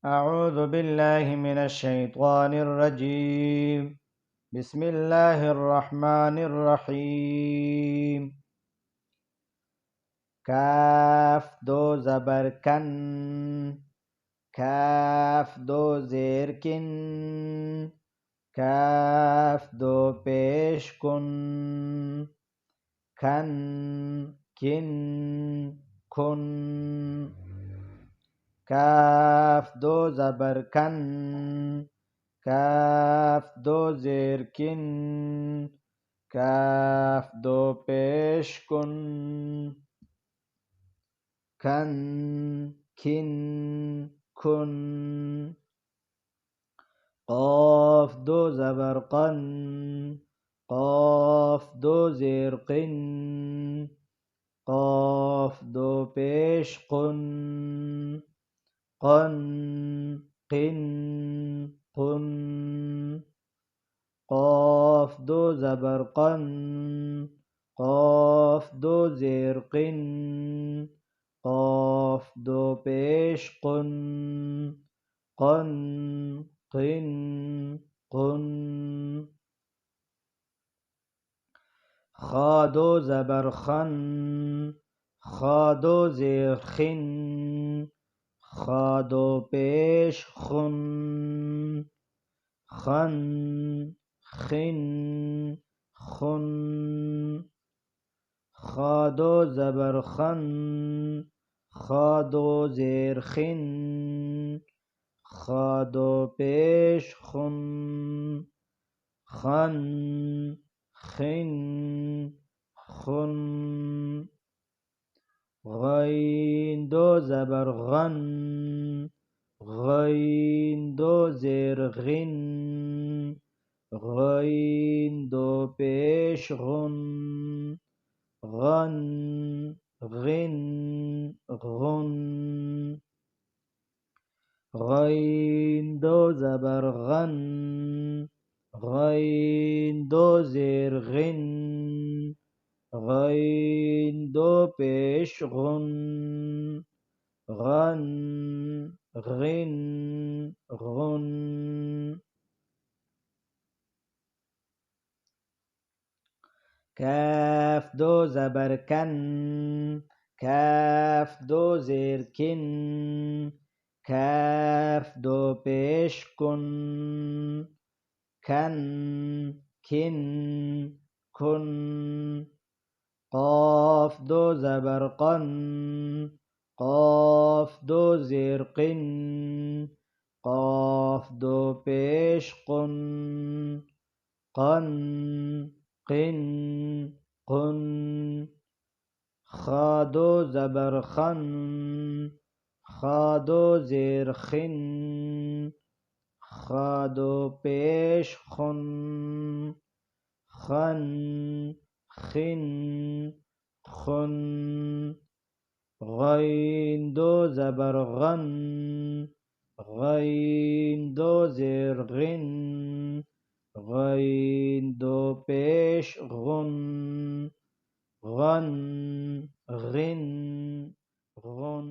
أعوذ بالله من الشيطان الرجيم بسم الله الرحمن الرحيم काफ दो ज़बर कन काफ दो ज़ेर किन काफ दो पेश कुन खन किन कुन काफ दो ज़बर कन काफ दो ज़ेर किन काफ दो पेश कुन खन किन कुन क़ाफ दो ज़बर क़न क़ाफ दो ज़ेर क़िन क़ाफ दो पेश कुन क़न क़िन कुन क़ाफ दो ज़बर क़न क़ाफ दो ज़ेर क़िन क़ाफ दो पेश कुन क़न क़िन कुन ख़ा दो ज़बर ख़न ख़ा दो ज़ेर ख़िन ख़ा दो पेश खुन खन खिन खुन ख़ा दो ज़बर ख़न ख़ा दो ज़ेर ख़िन ख़ा दो पेश खुन खन खिन खुन गैन दो ज़बर गन गैन दो ज़ेर गिन गैन दो पेश गुन गन गिन गुन गैन दो ज़बर गन गैन दो ज़ेर गिन गैन दो पेश गुन गन गिन गुन काफ दो ज़बर कन काफ दो ज़ेर किन काफ दो पेश कुन खन किन कुन क़ाफ दो ज़बर क़न क़ाफ दो ज़ेर क़िन क़ाफ दो पेश कुन क़न क़िन कुन ख़ा दो ज़बर ख़न ख़ा दो ज़ेर ख़िन ख़ा दो पेश खुन खन खिन खुन गैन दो ज़बर गन गैन दो ज़ेर गिन गैन दो पेश गुन गन गिन गुन